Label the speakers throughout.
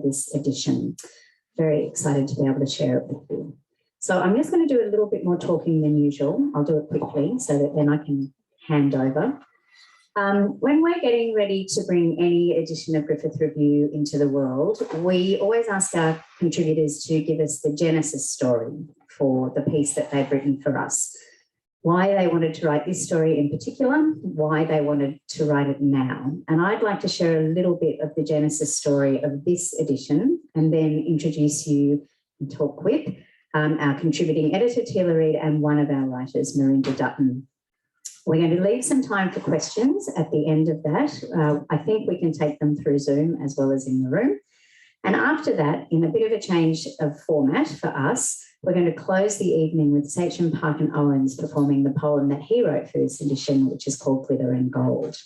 Speaker 1: this edition. Very excited to be able to share it with you. So I'm just going to do a little bit more talking than usual. I'll do it quickly so that then I can hand over. When we're getting ready to bring any edition of Griffith Review into the world, we always ask our contributors to give us the genesis story for the piece that they've written for us. Why they wanted to write this story in particular, why they wanted to write it now. And I'd like to share a little bit of the genesis story of this edition and then introduce you and talk with our contributing editor, Teela Reid, and one of our writers, Merinda Dutton. We're going to leave some time for questions at the end of that. I think we can take them through Zoom as well as in the room. And after that, in a bit of a change of format for us, we're going to close the evening with Sadrum, Park and Owens performing the poem that he wrote for this edition, which is called Glitter and Gold.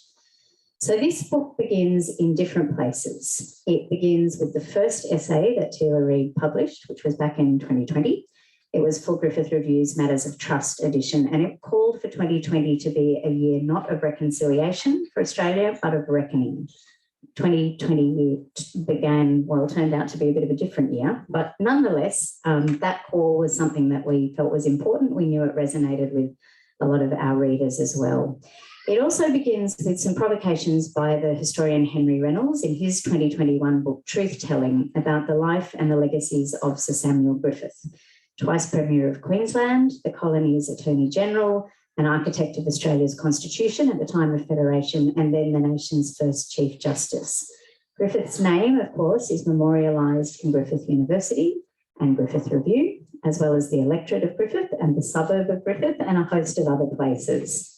Speaker 1: So this book begins in different places. It begins with the first essay that Teela Reid published, which was back in 2020. It was for Griffith Review's Matters of Trust edition, and it called for 2020 to be a year not of reconciliation for Australia, but of reckoning. 2020 turned out to be a bit of a different year, but nonetheless, that call was something that we felt was important. We knew it resonated with a lot of our readers as well. It also begins with some provocations by the historian Henry Reynolds in his 2021 book, Truth Telling, about the life and the legacies of Sir Samuel Griffith, twice Premier of Queensland, the colony's Attorney General, an architect of Australia's Constitution at the time of Federation, and then the nation's first Chief Justice. Griffith's name, of course, is memorialised in Griffith University and Griffith Review, as well as the electorate of Griffith and the suburb of Griffith and a host of other places.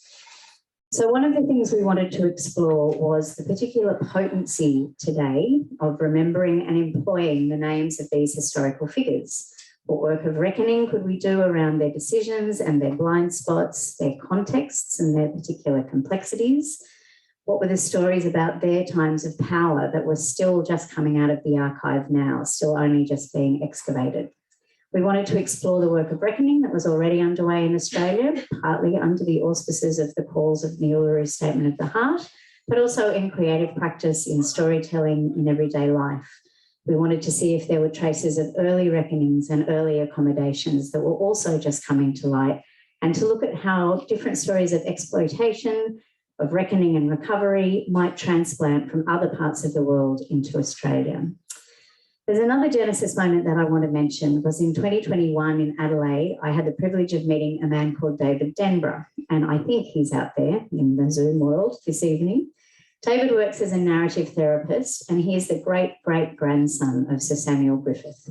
Speaker 1: So one of the things we wanted to explore was the particular potency today of remembering and employing the names of these historical figures. What work of reckoning could we do around their decisions and their blind spots, their contexts and their particular complexities? What were the stories about their times of power that were still just coming out of the archive now, still only just being excavated? We wanted to explore the work of reckoning that was already underway in Australia, partly under the auspices of the calls of the Uluru Statement of the Heart, but also in creative practice, in storytelling, in everyday life. We wanted to see if there were traces of early reckonings and early accommodations that were also just coming to light, and to look at how different stories of exploitation, of reckoning and recovery might transplant from other parts of the world into Australia. There's another genesis moment that I want to mention. Was in 2021 in Adelaide, I had the privilege of meeting a man called David Denborough, and I think he's out there in the Zoom world this evening. David works as a narrative therapist, and he is the great-great-grandson of Sir Samuel Griffith.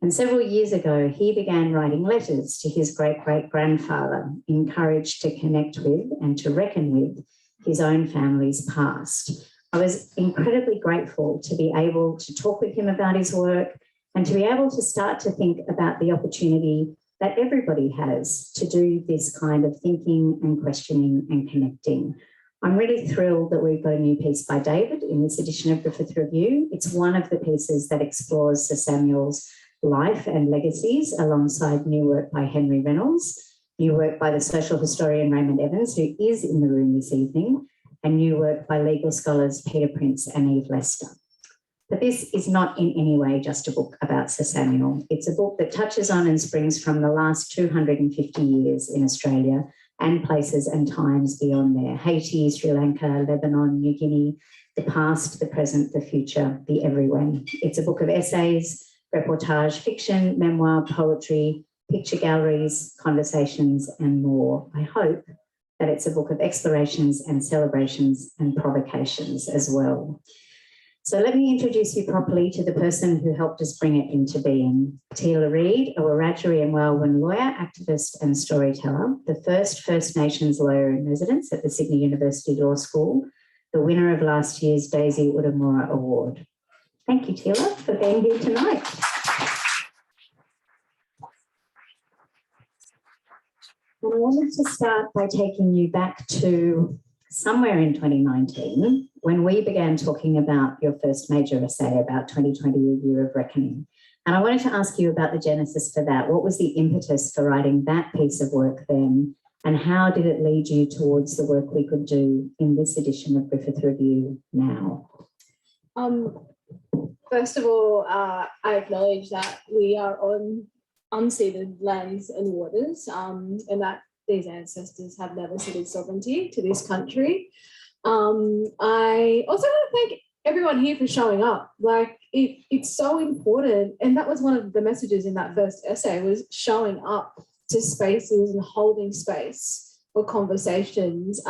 Speaker 1: And several years ago, he began writing letters to his great-great-grandfather, encouraged to connect with and to reckon with his own family's past. I was incredibly grateful to be able to talk with him about his work and to be able to start to think about the opportunity that everybody has to do this kind of thinking and questioning and connecting. I'm really thrilled that we've got a new piece by David in this edition of Griffith Review. It's one of the pieces that explores Sir Samuel's life and legacies alongside new work by Henry Reynolds, new work by the social historian Raymond Evans, who is in the room this evening, and new work by legal scholars Peter Prince and Eve Lester. But this is not in any way just a book about Sir Samuel. It's a book that touches on and springs from the last 250 years in Australia and places and times beyond there. Haiti, Sri Lanka, Lebanon, New Guinea, the past, the present, the future, the everywhere. It's a book of essays, reportage, fiction, memoir, poetry, picture galleries, conversations, and more. I hope that it's a book of explorations and celebrations and provocations as well. So let me introduce you properly to the person who helped us bring it into being. Teela Reid, a Wiradjuri and Welwyn lawyer, activist and storyteller, the first First Nations lawyer in residence at the Sydney University Law School, the winner of last year's Daisy Udamura Award. Thank you, Teela, for being here tonight. And I wanted to start by taking you back to somewhere in 2019, when we began talking about your first major essay about 2020, a year of reckoning. And I wanted to ask you about the genesis for that. What was the impetus for writing that piece of work then? And how did it lead you towards the work we could do in this edition of Griffith Review now?
Speaker 2: First of all, I acknowledge that we are on unceded lands and waters, and that these ancestors have never ceded sovereignty to this country. I also want to thank everyone here for showing up. Like, it's so important, and that was one of the messages in that first essay, was showing up to spaces and holding space for conversations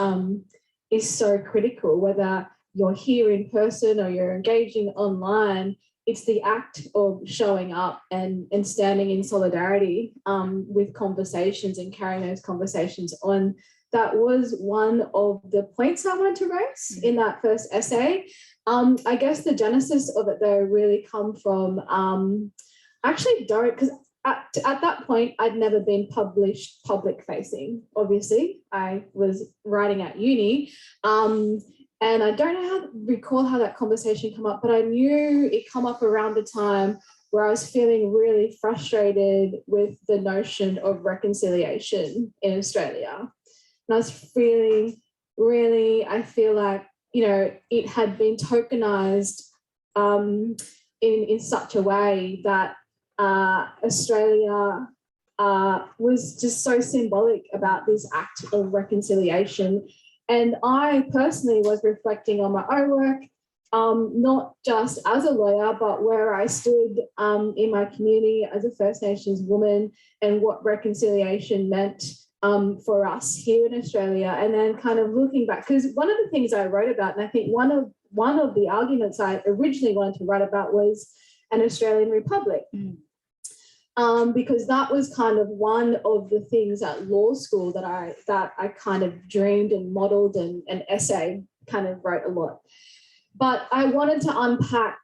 Speaker 2: is so critical. Whether you're here in person or you're engaging online, it's the act of showing up and standing in solidarity with conversations and carrying those conversations on. That was one of the points I wanted to raise in that first essay. I guess the genesis of it, though, really come from, I actually don't, because at that point, I'd never been published public facing. Obviously, I was writing at uni. And I don't recall how that conversation came up, but I knew it come up around the time where I was feeling really frustrated with the notion of reconciliation in Australia. And I was feeling really, I feel like, you know, it had been tokenized in such a way that Australia was just so symbolic about this act of reconciliation. And I personally was reflecting on my own work, not just as a lawyer, but where I stood in my community as a First Nations woman and what reconciliation meant for us here in Australia. And then kind of looking back, because one of the things I wrote about, and I think one of the arguments I originally wanted to write about was an Australian Republic. Because that was kind of one of the things at law school that I kind of dreamed and modelled, and an essay kind of wrote a lot. But I wanted to unpack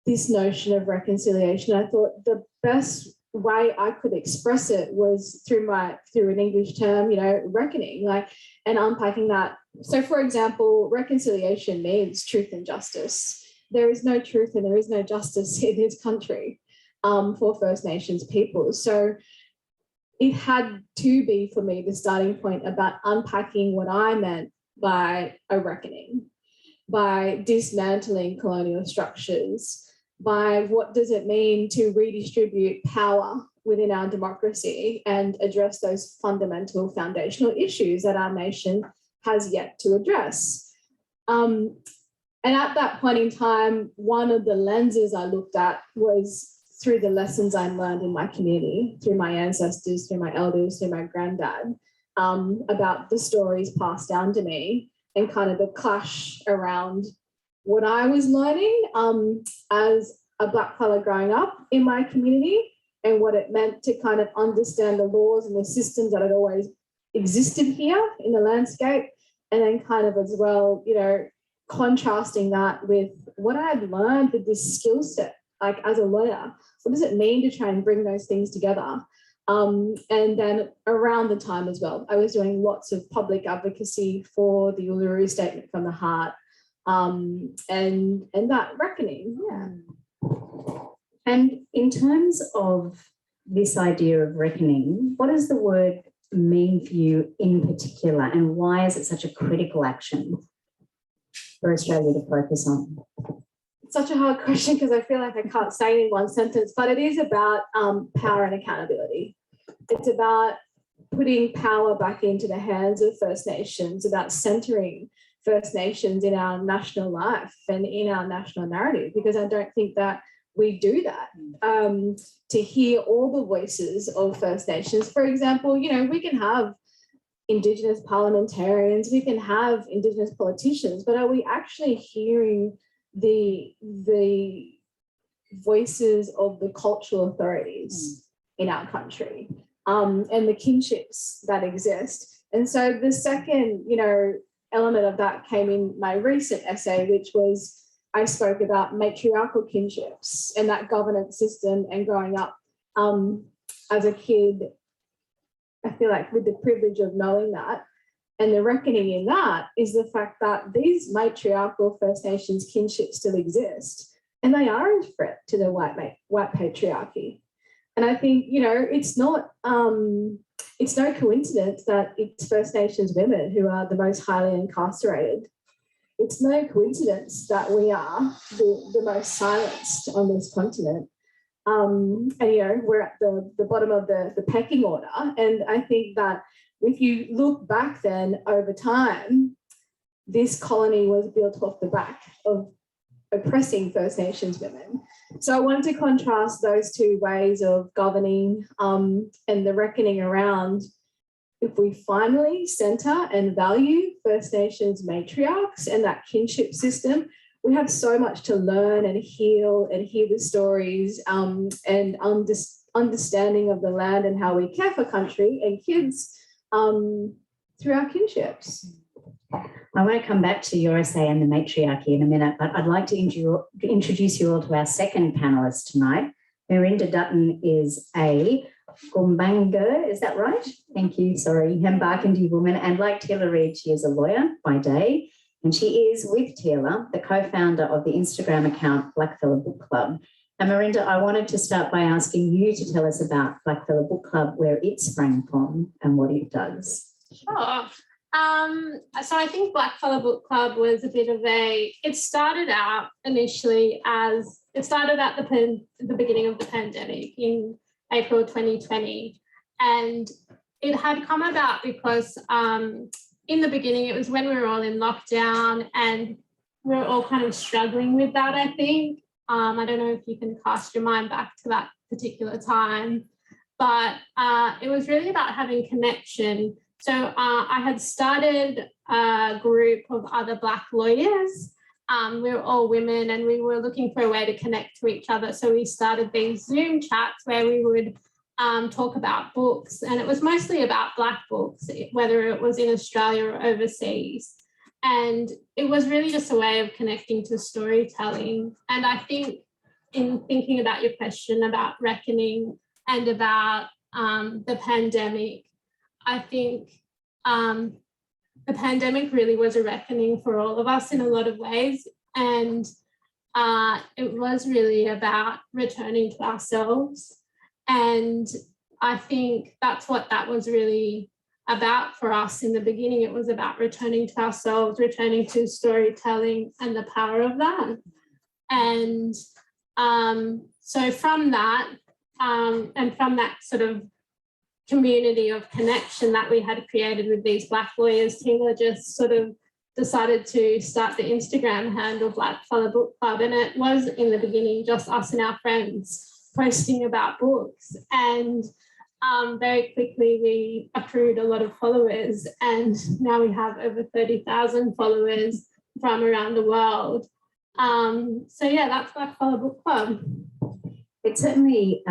Speaker 2: this notion of reconciliation. I thought the best way I could express it was through an English term, you know, reckoning, like, and unpacking that. So, for example, reconciliation means truth and justice. There is no truth and there is no justice in this country. For First Nations people. So it had to be, for me, the starting point about unpacking what I meant by a reckoning, by dismantling colonial structures, by what does it mean to redistribute power within our democracy and address those fundamental foundational issues that our nation has yet to address. And at that point in time, one of the lenses I looked at was through the lessons I learned in my community, through my ancestors, through my elders, through my granddad, about the stories passed down to me and kind of the clash around what I was learning as a Black fella growing up in my community and what it meant to kind of understand the laws and the systems that had always existed here in the landscape. And then kind of as well, you know, contrasting that with what I had learned with this skill set, like as a lawyer. What does it mean to try and bring those things together? And then around the time as well, I was doing lots of public advocacy for the Uluru Statement from the Heart and that reckoning, yeah.
Speaker 1: And in terms of this idea of reckoning, what does the word mean for you in particular, and why is it such a critical action for Australia to focus on?
Speaker 2: Such a hard question because I feel like I can't say it in one sentence, but it is about power and accountability. It's about putting power back into the hands of First Nations, about centering First Nations in our national life and in our national narrative, because I don't think that we do that. To hear all the voices of First Nations, for example, you know, we can have Indigenous parliamentarians, we can have Indigenous politicians, but are we actually hearing the voices of the cultural authorities in our country and the kinships that exist? And so the second, you know, element of that came in my recent essay, which was I spoke about matriarchal kinships and that governance system, and growing up as a kid, I feel like with the privilege of knowing that. And the reckoning in that is the fact that these matriarchal First Nations kinships still exist, and they are a threat to the white patriarchy. And I think, you know, it's no coincidence that it's First Nations women who are the most highly incarcerated. it's no coincidence that we are the most silenced on this continent. And, you know, we're at the bottom of the pecking order. And I think that if you look back then over time, this colony was built off the back of oppressing First Nations women. So I wanted to contrast those two ways of governing and the reckoning around if we finally centre and value First Nations matriarchs and that kinship system. We have so much to learn and heal and hear the stories and understanding of the land and how we care for country and kids through our kinships.
Speaker 1: I want to come back to your essay and the matriarchy in a minute, but I'd like to introduce you all to our second panellist tonight. Merinda Dutton is a Gumbaynggirr, is that right? Thank you, sorry, Yambarkindi woman. And like Teela Reid, she is a lawyer by day. And she is, with Teela, the co-founder of the Instagram account Blackfellabookclub. And Merinda, I wanted to start by asking you to tell us about Blackfellabookclub, where it sprang from and what it does.
Speaker 3: Sure. So I think Blackfellabookclub was a bit of it started out initially it started at the beginning of the pandemic in April 2020. And it had come about because in the beginning, it was when we were all in lockdown and we were all kind of struggling with that, I think. I don't know if you can cast your mind back to that particular time, but it was really about having connection. So I had started a group of other Black lawyers. We were all women and we were looking for a way to connect to each other. So we started these Zoom chats where we would talk about books, and it was mostly about Black books, whether it was in Australia or overseas. And it was really just a way of connecting to storytelling. And I think in thinking about your question about reckoning and about the pandemic, I think the pandemic really was a reckoning for all of us in a lot of ways. And it was really about returning to ourselves. And I think that's what that was really about for us in the beginning. It was about returning to ourselves, returning to storytelling and the power of that. And so from that, and from that sort of community of connection that we had created with these Black lawyers, Teela just sort of decided to start the Instagram handle Blackfellabookclub. And it was in the beginning just us and our friends posting about books. And very quickly we accrued a lot of followers, and now we have over 30,000 followers from around the world. So yeah, that's Blackfellabookclub.
Speaker 1: It certainly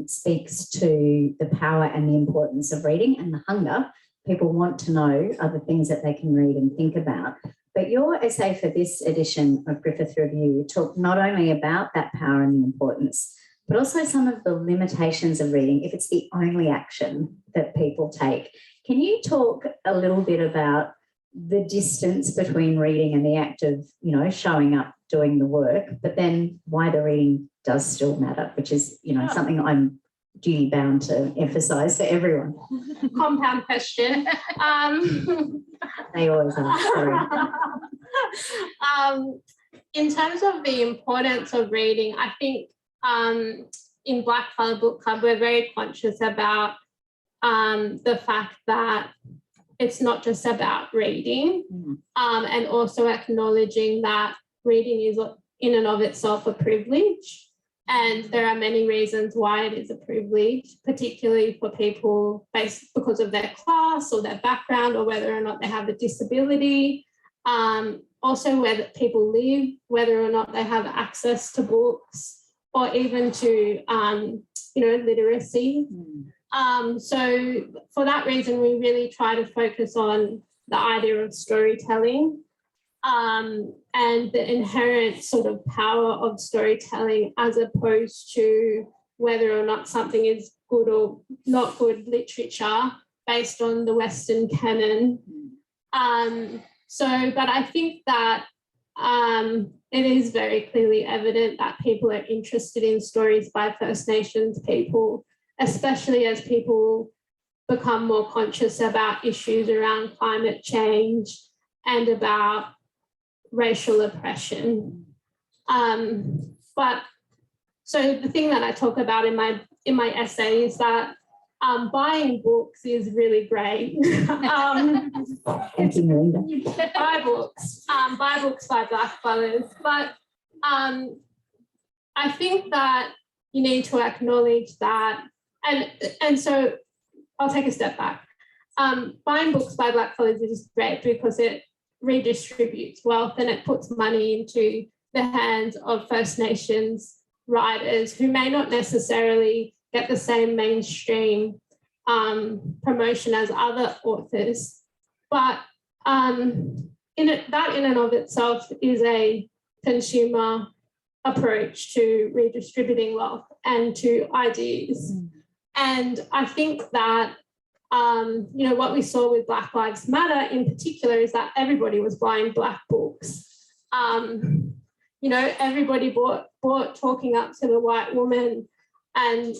Speaker 1: speaks to the power and the importance of reading and the hunger. People want to know other things that they can read and think about. But your essay for this edition of Griffith Review talked not only about that power and the importance, but also some of the limitations of reading if it's the only action that people take. Can you talk a little bit about the distance between reading and the act of, you know, showing up, doing the work, but then why the reading does still matter, which is, you know, something I'm duty bound to emphasise for everyone.
Speaker 3: Compound question.
Speaker 1: They always are, sorry.
Speaker 3: In terms of the importance of reading, I think in Blackfellabookclub, we're very conscious about the fact that it's not just about reading, and also acknowledging that reading is in and of itself a privilege. And there are many reasons why it is a privilege, particularly for people because of their class or their background, or whether or not they have a disability. Also where people live, whether or not they have access to books, or even to, literacy. So for that reason, we really try to focus on the idea of storytelling and the inherent sort of power of storytelling, as opposed to whether or not something is good or not good literature based on the Western canon. But I think that it is very clearly evident that people are interested in stories by First Nations people, especially as people become more conscious about issues around climate change and about racial oppression. But so the thing that I talk about in my essay is that buying books is really great.
Speaker 1: Thank you, Merinda.
Speaker 3: You buy books by blackfellas, but I think that you need to acknowledge that, and so I'll take a step back. Buying books by blackfellas is great because it redistributes wealth and it puts money into the hands of First Nations writers who may not necessarily get the same mainstream promotion as other authors. But that in and of itself is a consumer approach to redistributing wealth and to ideas. And I think that what we saw with Black Lives Matter in particular is that everybody was buying black books. Everybody bought Talking Up to the White Woman and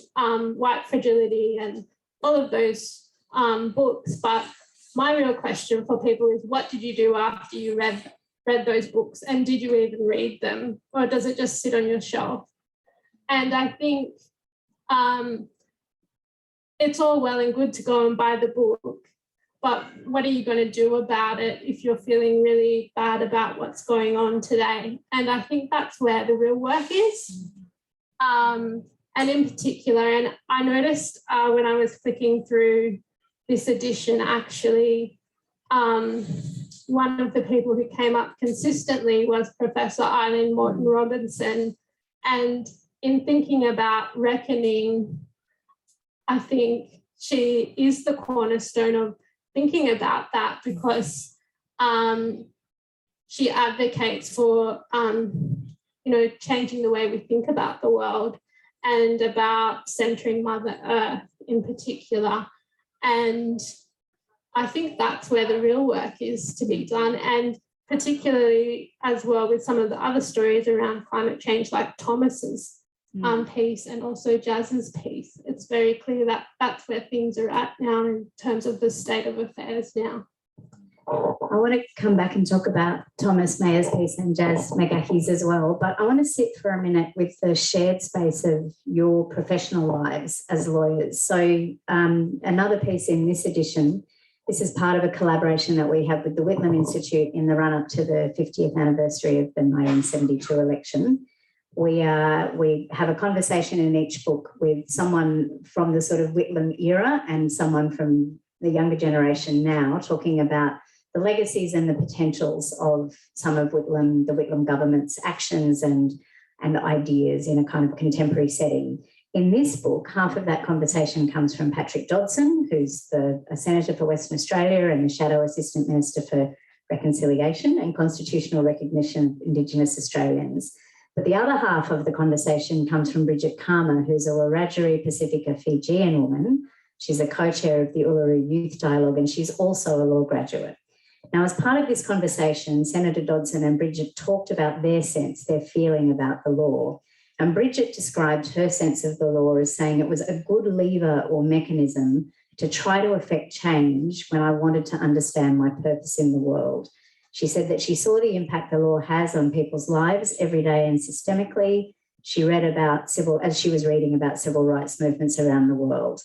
Speaker 3: White Fragility and all of those books. But my real question for people is, what did you do after you read those books, and did you even read them, or does it just sit on your shelf? And I think it's all well and good to go and buy the book, but what are you going to do about it if you're feeling really bad about what's going on today? And I think that's where the real work is. And in particular, and I noticed when I was flicking through this edition, actually, one of the people who came up consistently was Professor Eileen Morton Robinson. And in thinking about reckoning, I think she is the cornerstone of thinking about that, because she advocates for, changing the way we think about the world and about centering Mother Earth in particular. And I think that's where the real work is to be done, and particularly as well with some of the other stories around climate change, like Thomas's piece and also Jazz's piece. It's very clear that that's where things are at now in terms of the state of affairs now.
Speaker 1: I want to come back and talk about Thomas Mayer's piece and Jazz McGahey's as well, but I want to sit for a minute with the shared space of your professional lives as lawyers. So another piece in this edition, this is part of a collaboration that we have with the Whitlam Institute in the run-up to the 50th anniversary of the 1972 election. We have a conversation in each book with someone from the sort of Whitlam era and someone from the younger generation now, talking about the legacies and the potentials of some of the Whitlam government's actions and ideas in a kind of contemporary setting. In this book, half of that conversation comes from Patrick Dodson, who's a Senator for Western Australia and the Shadow Assistant Minister for Reconciliation and Constitutional Recognition of Indigenous Australians. But the other half of the conversation comes from Bridget Karma, who's a Wiradjuri Pacifica Fijian woman. She's a co-chair of the Uluru Youth Dialogue, and she's also a law graduate. Now, as part of this conversation, Senator Dodson and Bridget talked about their feeling about the law. And Bridget described her sense of the law as saying it was a good lever or mechanism to try to affect change when I wanted to understand my purpose in the world. She said that she saw the impact the law has on people's lives every day and systemically. She read about as she was reading about civil rights movements around the world.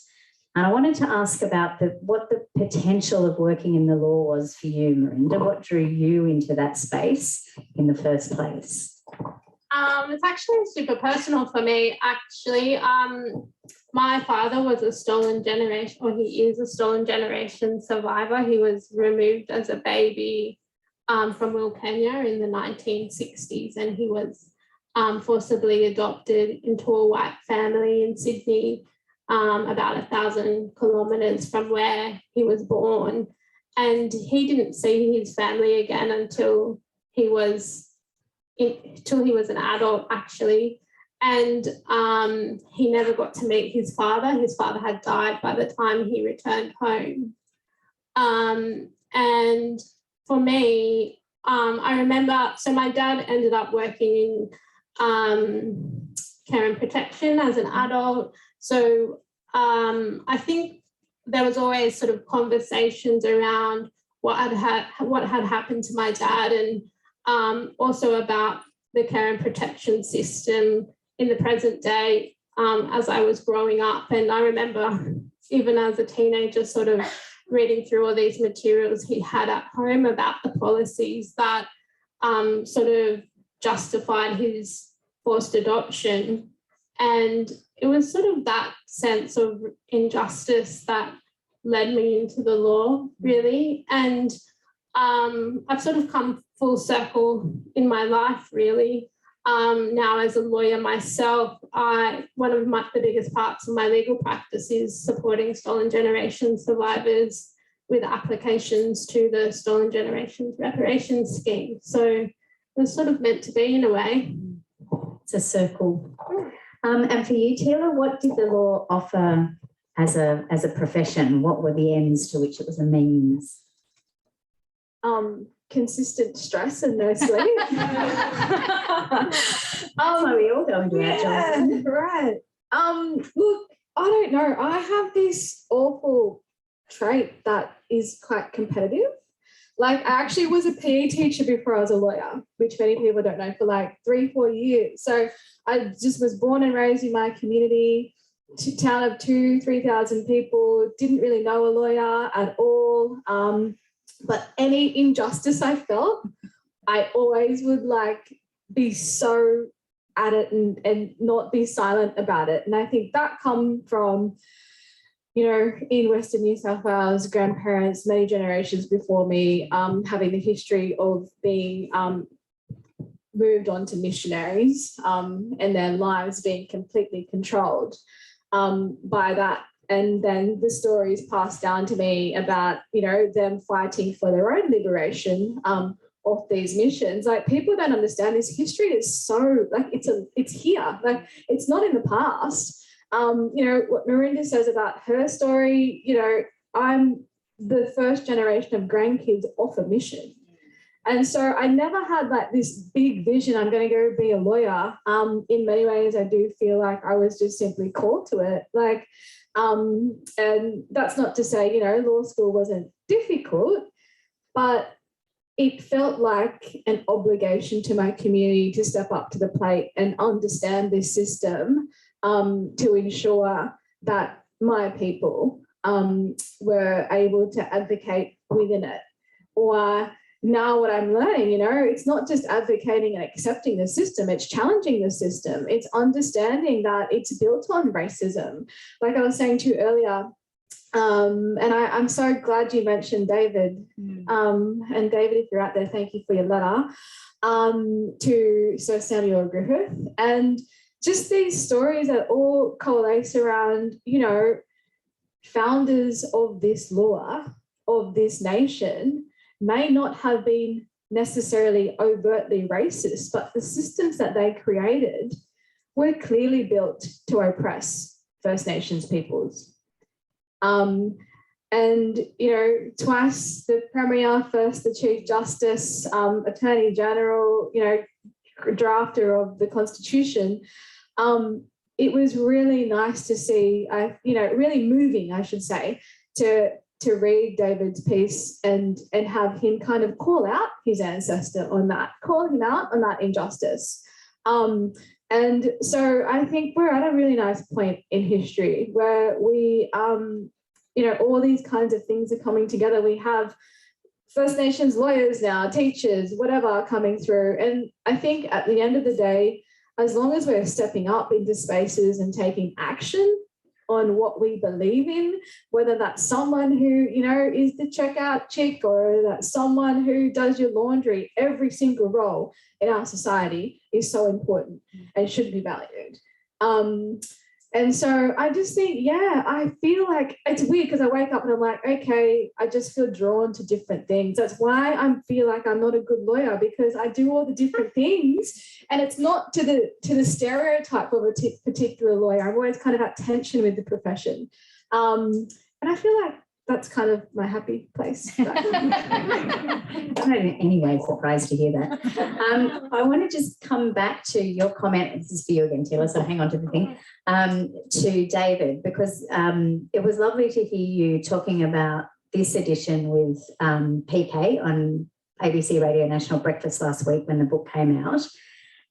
Speaker 1: And I wanted to ask about what the potential of working in the law was for you, Merinda. What drew you into that space in the first place?
Speaker 3: It's actually super personal for me, actually. My father was a stolen generation, or he is a stolen generation survivor. He was removed as a baby from Wilkenya in the 1960s, and he was forcibly adopted into a white family in Sydney, about 1,000 kilometres from where he was born. And he didn't see his family again until he was an adult, actually. And he never got to meet his father. His father had died by the time he returned home. And for me, I remember, so my dad ended up working in care and protection as an adult. So I think there was always sort of conversations around what had happened to my dad, and also about the care and protection system in the present day as I was growing up. And I remember even as a teenager sort of reading through all these materials he had at home about the policies that sort of justified his forced adoption. And it was sort of that sense of injustice that led me into the law, really. And I've sort of come full circle in my life, really. Now as a lawyer myself, one of the biggest parts of my legal practice is supporting stolen generation survivors with applications to the Stolen Generations Reparations Scheme. So it was sort of meant to be in a way.
Speaker 1: It's a circle. And for you, Teela, what did the law offer as a profession? What were the ends to which it was a means?
Speaker 2: Consistent stress and no sleep.
Speaker 1: So we all go into our jobs.
Speaker 2: Right. Look, I don't know. I have this awful trait that is quite competitive. Like, I actually was a PE teacher before I was a lawyer, which many people don't know, for like 3-4 years. So I just was born and raised in my community, town of 2,000-3,000 people, didn't really know a lawyer at all. But any injustice I felt, I always would like be so at it and not be silent about it. And I think that come from, you know, in Western New South Wales, grandparents, many generations before me, having the history of being moved on to missionaries and their lives being completely controlled by that. And then the stories passed down to me about, you know, them fighting for their own liberation of these missions. Like, people don't understand this history is so, like, it's here. Like, it's not in the past. You know, what Merinda says about her story, you know, I'm the first generation of grandkids off a mission. And so I never had like this big vision, I'm going to go be a lawyer. In many ways, I do feel like I was just simply called to it. Like, and that's not to say, you know, law school wasn't difficult, but it felt like an obligation to my community to step up to the plate and understand this system to ensure that my people were able to advocate within it. Or now what I'm learning, you know, it's not just advocating and accepting the system, it's challenging the system. It's understanding that it's built on racism. Like I was saying to you earlier, and I'm so glad you mentioned David. And David, if you're out there, thank you for your letter to Sir Samuel Griffith. And just these stories that all coalesce around, you know, founders of this law, of this nation, may not have been necessarily overtly racist, but the systems that they created were clearly built to oppress First Nations peoples. And, you know, twice the Premier, first the Chief Justice, Attorney General, you know, drafter of the Constitution. It was really nice to see, you know, really moving, I should say, to read David's piece and have him kind of call out his ancestor on that, call him out on that injustice. And so I think we're at a really nice point in history where we, you know, all these kinds of things are coming together. We have First Nations lawyers now, teachers, whatever, coming through. And I think at the end of the day, as long as we're stepping up into spaces and taking action on what we believe in, whether that's someone who, you know, is the checkout chick or that's someone who does your laundry, every single role in our society is so important and should be valued. And so I just think, yeah, I feel like it's weird because I wake up and I'm like, okay, I just feel drawn to different things. That's why I feel like I'm not a good lawyer, because I do all the different things, and it's not to the stereotype of a particular lawyer. I'm always kind of at tension with the profession. And I feel like that's kind of my happy place.
Speaker 1: I'm not in any way surprised to hear that. I want to just come back to your comment. This is for you again, Teela, so hang on to the thing. To David, because it was lovely to hear you talking about this edition with PK on ABC Radio National Breakfast last week when the book came out.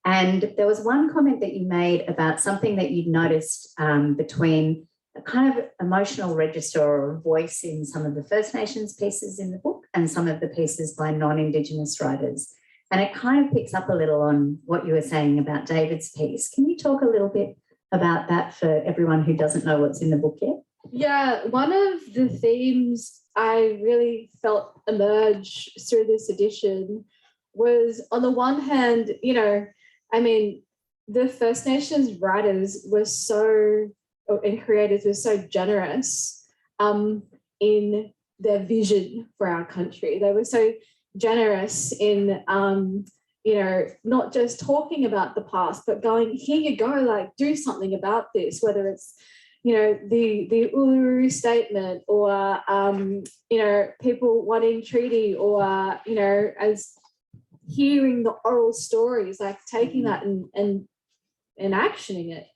Speaker 1: And there was one comment that you made about something that you'd noticed between a kind of emotional register or voice in some of the First Nations pieces in the book and some of the pieces by non-Indigenous writers. And it kind of picks up a little on what you were saying about David's piece. Can you talk a little bit about that for everyone who doesn't know what's in the book yet?
Speaker 2: Yeah, one of the themes I really felt emerge through this edition was, on the one hand, you know, I mean, the First Nations writers were and creators were so generous in their vision for our country. They were so generous in, you know, not just talking about the past, but going, here you go, like, do something about this, whether it's, you know, the Uluru Statement or, you know, people wanting treaty or, you know, as hearing the oral stories, like taking that and actioning it.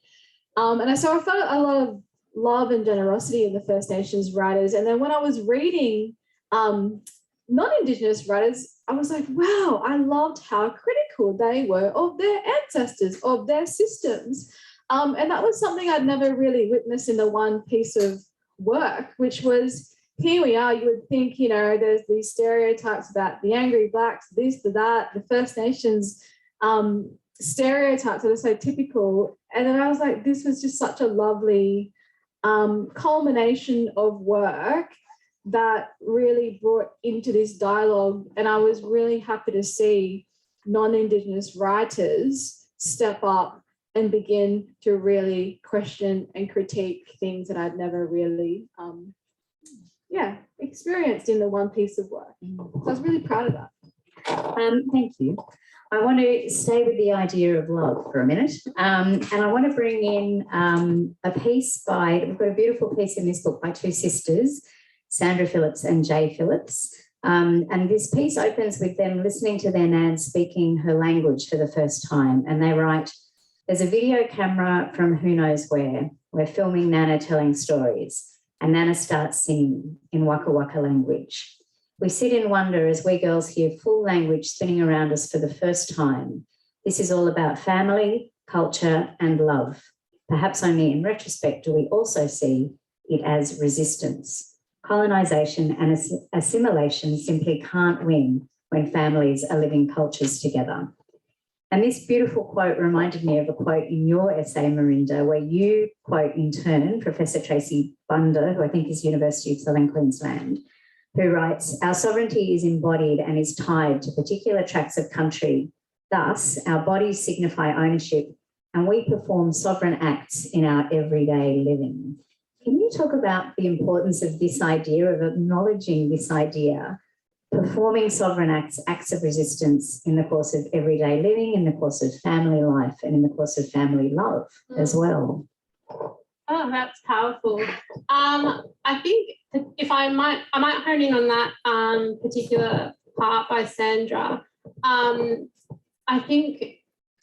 Speaker 2: And so I felt a lot of love and generosity in the First Nations writers. And then when I was reading non-Indigenous writers, I was like, wow, I loved how critical they were of their ancestors, of their systems. And that was something I'd never really witnessed in the one piece of work, which was, here we are, you would think, you know, there's these stereotypes about the angry blacks, this, that, the First Nations stereotypes that are so typical. And then I was like, this was just such a lovely culmination of work that really brought into this dialogue. And I was really happy to see non-Indigenous writers step up and begin to really question and critique things that I'd never really experienced in the one piece of work. So I was really proud of that.
Speaker 1: Thank you. I want to stay with the idea of love for a minute. And I want to bring in a piece we've got a beautiful piece in this book by two sisters, Sandra Phillips and Jay Phillips. And this piece opens with them listening to their nan speaking her language for the first time. And they write, there's a video camera from who knows where. We're filming Nana telling stories. And Nana starts singing in Waka Waka language. We sit in wonder as we girls hear full language spinning around us for the first time. This is all about family, culture, and love. Perhaps only in retrospect do we also see it as resistance. Colonisation and assimilation simply can't win when families are living cultures together. And this beautiful quote reminded me of a quote in your essay, Merinda, where you quote in turn Professor Tracy Bunder, who I think is University of Southern Queensland, who writes, our sovereignty is embodied and is tied to particular tracts of country. Thus, our bodies signify ownership and we perform sovereign acts in our everyday living. Can you talk about the importance of this idea, of acknowledging this idea, performing sovereign acts of resistance in the course of everyday living, in the course of family life, and in the course of family love as well?
Speaker 3: Oh, that's powerful. I think if I might hone in on that particular part by Sandra. I think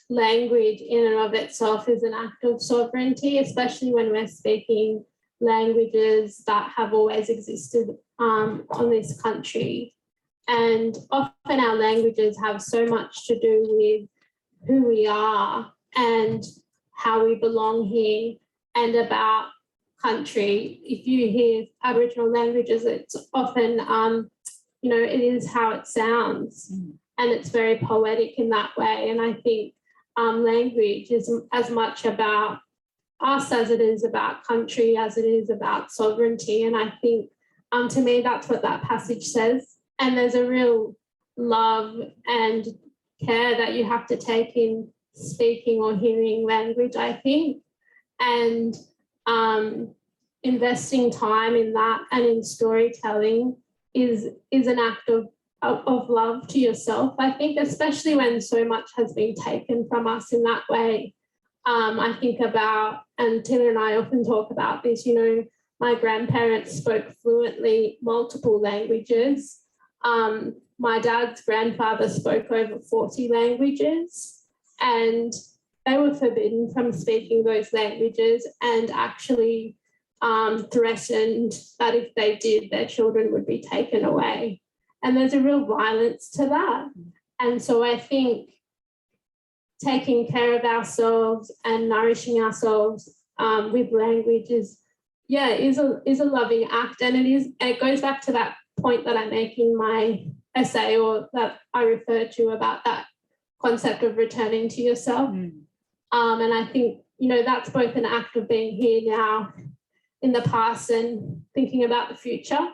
Speaker 3: language in and of itself is an act of sovereignty, especially when we're speaking languages that have always existed on this country. And often our languages have so much to do with who we are and how we belong here and about country. If you hear Aboriginal languages, it's often, it is how it sounds. And it's very poetic in that way. And I think language is as much about us as it is about country, as it is about sovereignty. And I think, to me, that's what that passage says. And there's a real love and care that you have to take in speaking or hearing language, I think. And investing time in that and in storytelling is an act of love to yourself, I think, especially when so much has been taken from us in that way. I think about, and Teela and I often talk about this, my grandparents spoke fluently multiple languages. My dad's grandfather spoke over 40 languages, and they were forbidden from speaking those languages and actually threatened that if they did, their children would be taken away. And there's a real violence to that. And so I think taking care of ourselves and nourishing ourselves with language is a loving act. And it goes back to that point that I make in my essay, or that I refer to, about that concept of returning to yourself. And I think, that's both an act of being here now, in the past, and thinking about the future.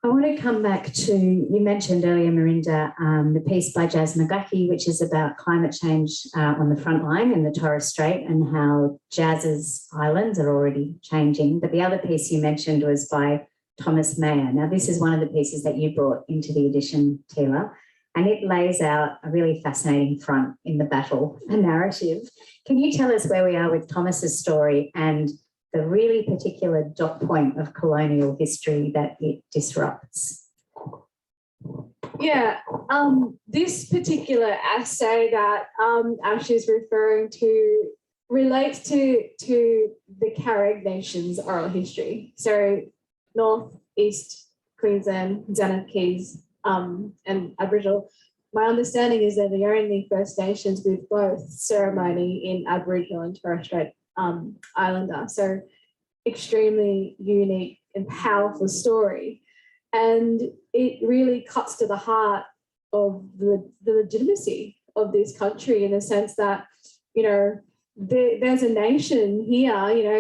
Speaker 1: I want to come back to, you mentioned earlier, Merinda, the piece by Jazz McGuckie, which is about climate change on the front line in the Torres Strait, and how Jazz's islands are already changing. But the other piece you mentioned was by Thomas Mayer. Now, this is one of the pieces that you brought into the edition, Teela, and it lays out a really fascinating front in the battle, a narrative. Can you tell us where we are with Thomas's story and the really particular dot point of colonial history that it disrupts?
Speaker 2: Yeah, this particular essay that Ash is referring to relates to the Carrick Nation's oral history. So North, East Queensland, Zenith Keys, and Aboriginal. My understanding is they're the only First Nations with both ceremony in Aboriginal and Torres Strait Islander. So extremely unique and powerful story. And it really cuts to the heart of the legitimacy of this country, in the sense that, there's a nation here,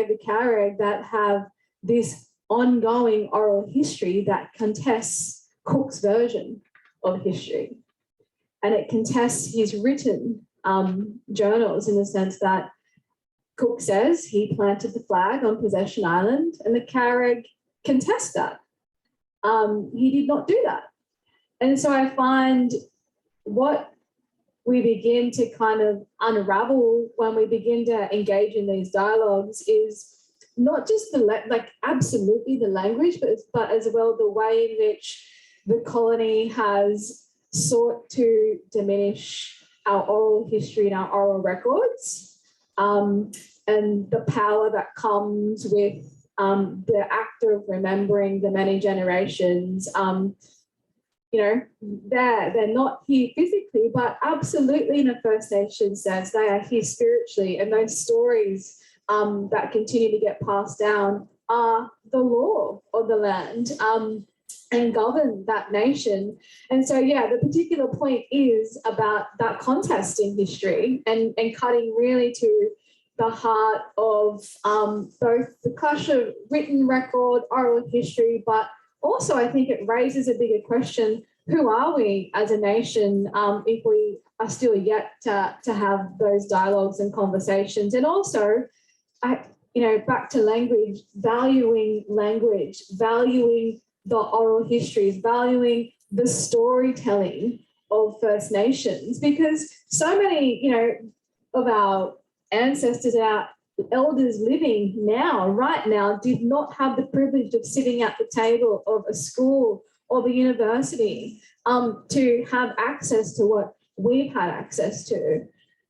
Speaker 2: the Carrick, that have this ongoing oral history that contests Cook's version of history. And it contests his written journals, in the sense that Cook says he planted the flag on Possession Island, and the Carrick contest that. He did not do that. And so I find what we begin to kind of unravel when we begin to engage in these dialogues is not just absolutely the language, but as well the way in which the colony has sought to diminish our oral history and our oral records, and the power that comes with the act of remembering the many generations. They're not here physically, but absolutely in a First Nation sense, they are here spiritually. And those stories that continue to get passed down are the law of the land and govern that nation. And so, the particular point is about that contest in history and cutting really to the heart of both the clash of written record, oral history, but also I think it raises a bigger question: who are we as a nation if we are still yet to have those dialogues and conversations? And also, back to language, valuing the oral histories, valuing the storytelling of First Nations, because so many, of our ancestors, our elders living right now, did not have the privilege of sitting at the table of a school or the university to have access to what we've had access to.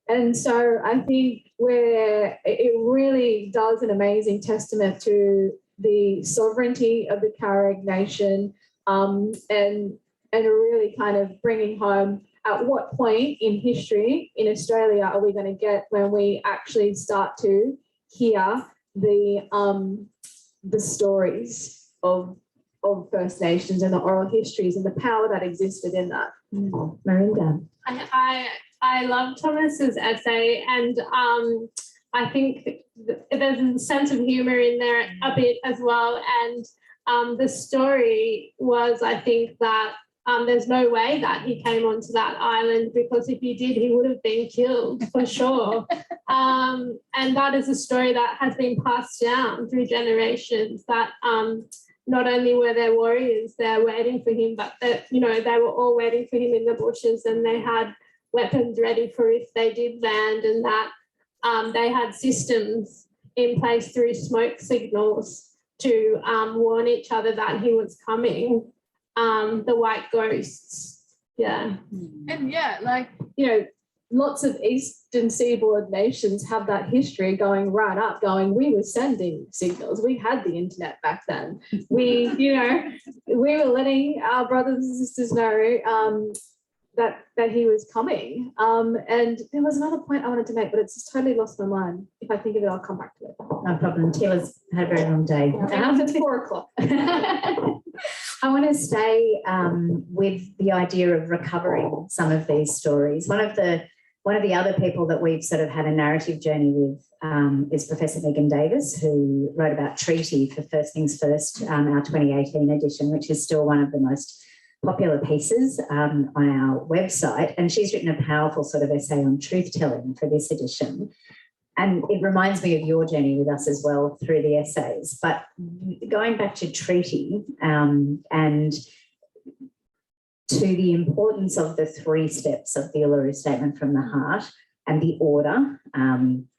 Speaker 2: And so I think where it really does an amazing testament to the sovereignty of the Carrick Nation, and really kind of bringing home at what point in history in Australia are we going to get when we actually start to hear the stories of First Nations and the oral histories and the power that exists within that.
Speaker 1: Merinda.
Speaker 3: I love Thomas's essay, and I think there's a sense of humour in there a bit as well. And the story was, I think, that there's no way that he came onto that island, because if he did, he would have been killed for sure. And that is a story that has been passed down through generations, that not only were there warriors there waiting for him, but that, they were all waiting for him in the bushes, and they had weapons ready for if they did land, and that they had systems in place through smoke signals to warn each other that he was coming. The white ghosts, yeah.
Speaker 2: And lots of eastern seaboard nations have that history going right up, going, we were sending signals. We had the internet back then. We were letting our brothers and sisters know that he was coming. And there was another point I wanted to make, but it's just totally lost my mind. If I think of it, I'll come back to it.
Speaker 1: No problem. Teela's had a very long day.
Speaker 2: It's 4 o'clock.
Speaker 1: I want to stay with the idea of recovering some of these stories. One of the other people that we've sort of had a narrative journey with is Professor Megan Davis, who wrote about treaty for First Things First, our 2018 edition, which is still one of the most popular pieces on our website. And she's written a powerful sort of essay on truth-telling for this edition. And it reminds me of your journey with us as well through the essays. But going back to treaty and to the importance of the 3 steps of the Uluru Statement from the Heart and the order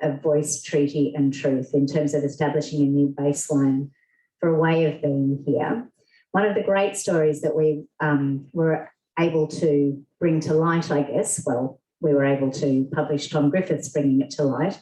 Speaker 1: of voice, treaty and truth in terms of establishing a new baseline for a way of being here. One of the great stories that we were able to bring to light, I guess, well, we were able to publish Tom Griffith's bringing it to light,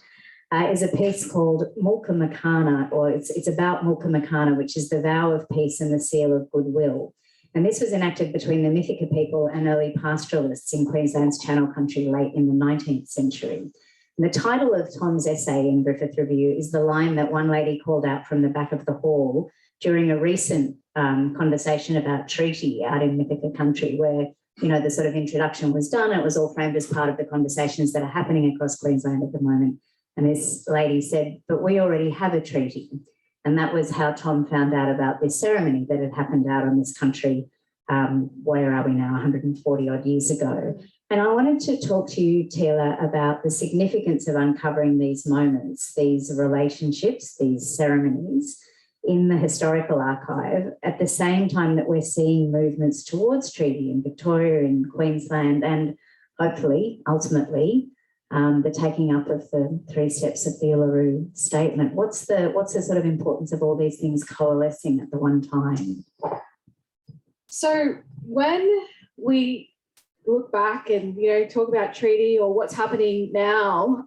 Speaker 1: is a piece called Mulka Makana, or it's about Mulka Makana, which is the vow of peace and the seal of goodwill. And this was enacted between the Mythica people and early pastoralists in Queensland's Channel Country late in the 19th century. And the title of Tom's essay in Griffith Review is the line that one lady called out from the back of the hall during a recent conversation about treaty out in Mythica country, where the sort of introduction was done. It was all framed as part of the conversations that are happening across Queensland at the moment. And this lady said, but we already have a treaty. And that was how Tom found out about this ceremony that had happened out on this country, where are we now, 140 odd years ago. And I wanted to talk to you, Teela, about the significance of uncovering these moments, these relationships, these ceremonies in the historical archive at the same time that we're seeing movements towards treaty in Victoria, in Queensland, and hopefully, ultimately, the taking up of the 3 steps of the Uluru Statement. What's the sort of importance of all these things coalescing at the one time?
Speaker 2: So when we look back and talk about treaty or what's happening now,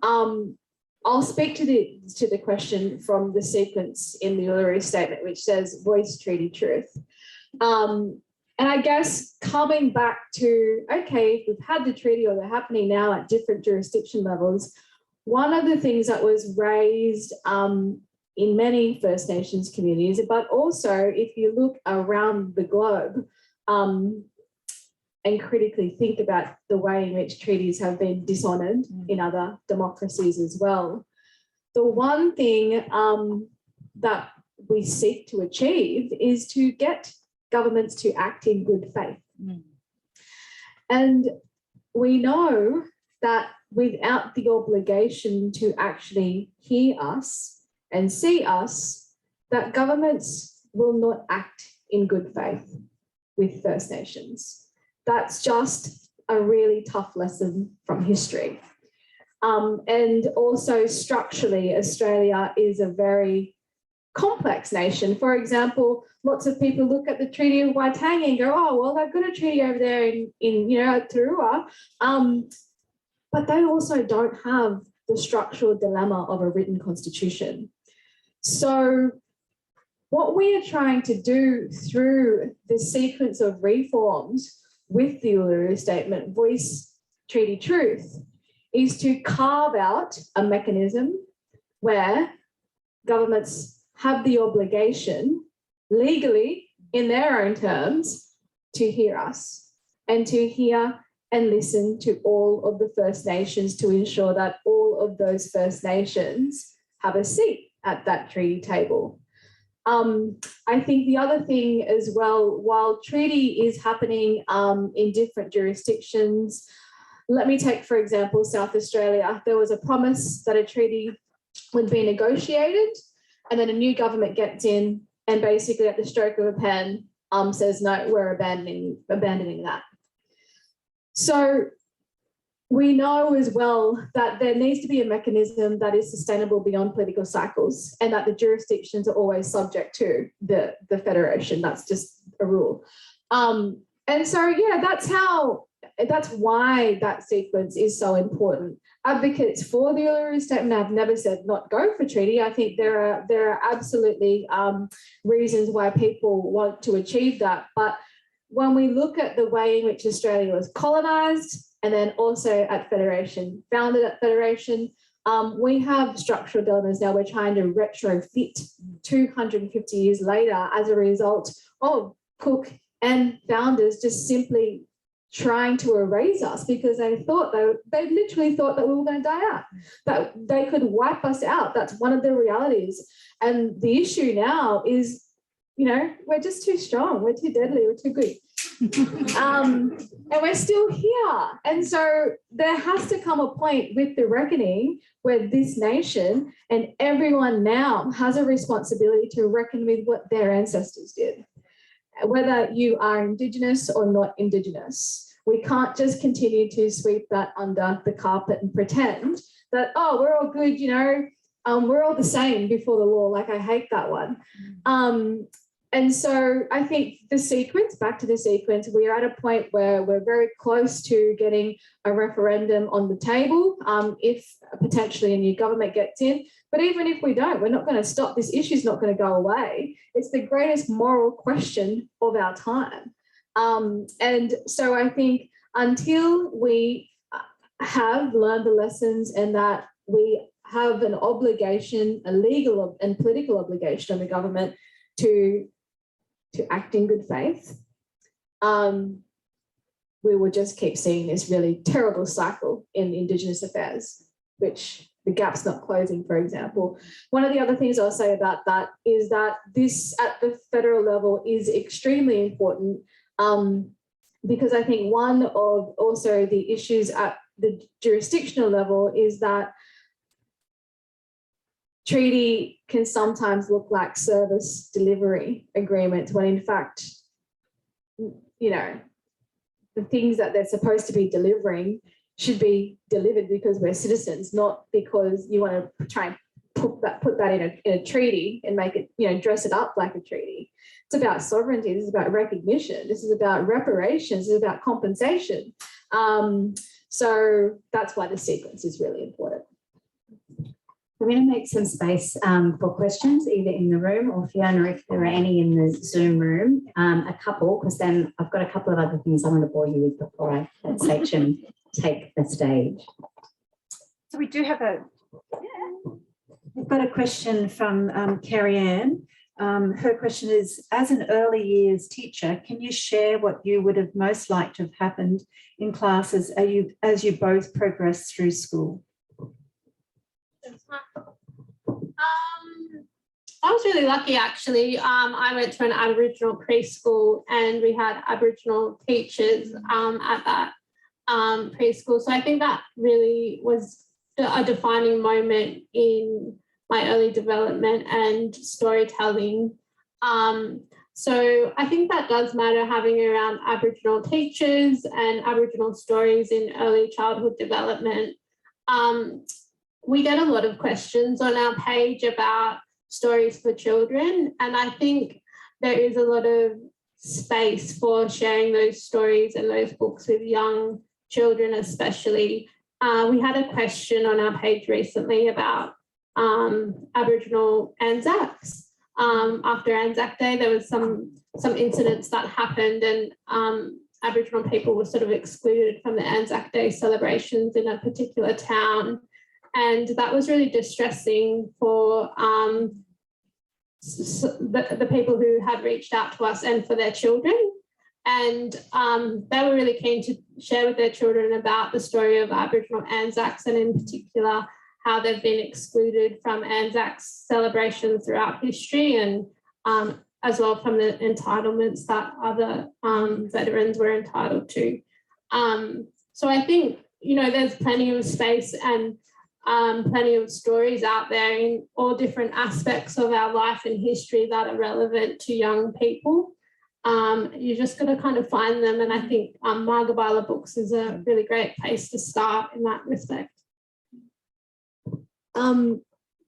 Speaker 2: I'll speak to the question from the sequence in the Uluru Statement, which says voice, treaty, truth. And I guess coming back to, okay, if we've had the treaty or they're happening now at different jurisdiction levels, one of the things that was raised in many First Nations communities, but also if you look around the globe and critically think about the way in which treaties have been dishonoured in other democracies as well, the one thing that we seek to achieve is to get governments to act in good faith. And we know that without the obligation to actually hear us and see us, that governments will not act in good faith with First Nations. That's just a really tough lesson from history. And also structurally, Australia is a very complex nation. For example, lots of people look at the Treaty of Waitangi and go, oh, well, they've got a treaty over there in Turua, but they also don't have the structural dilemma of a written constitution. So what we are trying to do through the sequence of reforms with the Uluru Statement, voice, treaty, truth, is to carve out a mechanism where governments have the obligation legally in their own terms to hear us and to hear and listen to all of the First Nations to ensure that all of those First Nations have a seat at that treaty table. I think the other thing as well, while treaty is happening in different jurisdictions, let me take, for example, South Australia. There was a promise that a treaty would be negotiated, and then a new government gets in and basically at the stroke of a pen says, no, we're abandoning that. So we know as well that there needs to be a mechanism that is sustainable beyond political cycles and that the jurisdictions are always subject to the Federation. That's just a rule. And so, yeah, that's how that's why that sequence is so important. Advocates for the Uluru Statement have never said not go for treaty. I think there are absolutely reasons why people want to achieve that. But when we look at the way in which Australia was colonised and then also at Federation, founded at Federation, we have structural dilemmas now we're trying to retrofit 250 years later as a result of Cook and founders just simply trying to erase us because they literally thought that we were going to die out, that they could wipe us out. That's one of the realities. And the issue now is, we're just too strong, we're too deadly, we're too good. And we're still here. And so there has to come a point with the reckoning where this nation and everyone now has a responsibility to reckon with what their ancestors did. Whether you are Indigenous or not Indigenous, we can't just continue to sweep that under the carpet and pretend that, we're all good, we're all the same before the law. Like, I hate that one. And so I think back to the sequence, we are at a point where we're very close to getting a referendum on the table if potentially a new government gets in. But even if we don't, we're not going to stop. This issue is not going to go away. It's the greatest moral question of our time. And so I think until we have learned the lessons and that we have an obligation, a legal and political obligation on the government to act in good faith, we will just keep seeing this really terrible cycle in Indigenous affairs, which the gap's not closing, for example. One of the other things I'll say about that is that this at the federal level is extremely important because I think one of also the issues at the jurisdictional level is that treaty can sometimes look like service delivery agreements when in fact, the things that they're supposed to be delivering should be delivered because we're citizens, not because you want to try and put that in a treaty and make it, dress it up like a treaty. It's about sovereignty. This is about recognition. This is about reparations. This is about compensation. So that's why the sequence is really important.
Speaker 1: I'm going to make some space for questions, either in the room or Fiona, if there are any in the Zoom room, a couple, because then I've got a couple of other things I want to bore you with before I let Sachin take the stage.
Speaker 4: So we do have we've got a question from Carrie Ann. Her question is, as an early years teacher, can you share what you would have most liked to have happened in classes as you both progressed through school?
Speaker 3: I was really lucky, actually. I went to an Aboriginal preschool and we had Aboriginal teachers at that preschool. So I think that really was a defining moment in my early development and storytelling. So I think that does matter, having around Aboriginal teachers and Aboriginal stories in early childhood development. We get a lot of questions on our page about stories for children, and I think there is a lot of space for sharing those stories and those books with young children especially. We had a question on our page recently about Aboriginal Anzacs. After Anzac Day, there was some incidents that happened, and Aboriginal people were sort of excluded from the Anzac Day celebrations in a particular town. And that was really distressing for the people who had reached out to us and for their children. And they were really keen to share with their children about the story of Aboriginal Anzacs, and in particular how they've been excluded from Anzacs celebrations throughout history, and as well from the entitlements that other veterans were entitled to. So I think, there's plenty of space and plenty of stories out there in all different aspects of our life and history that are relevant to young people. You just got to kind of find them, and I think Margabala Books is a really great place to start in that respect.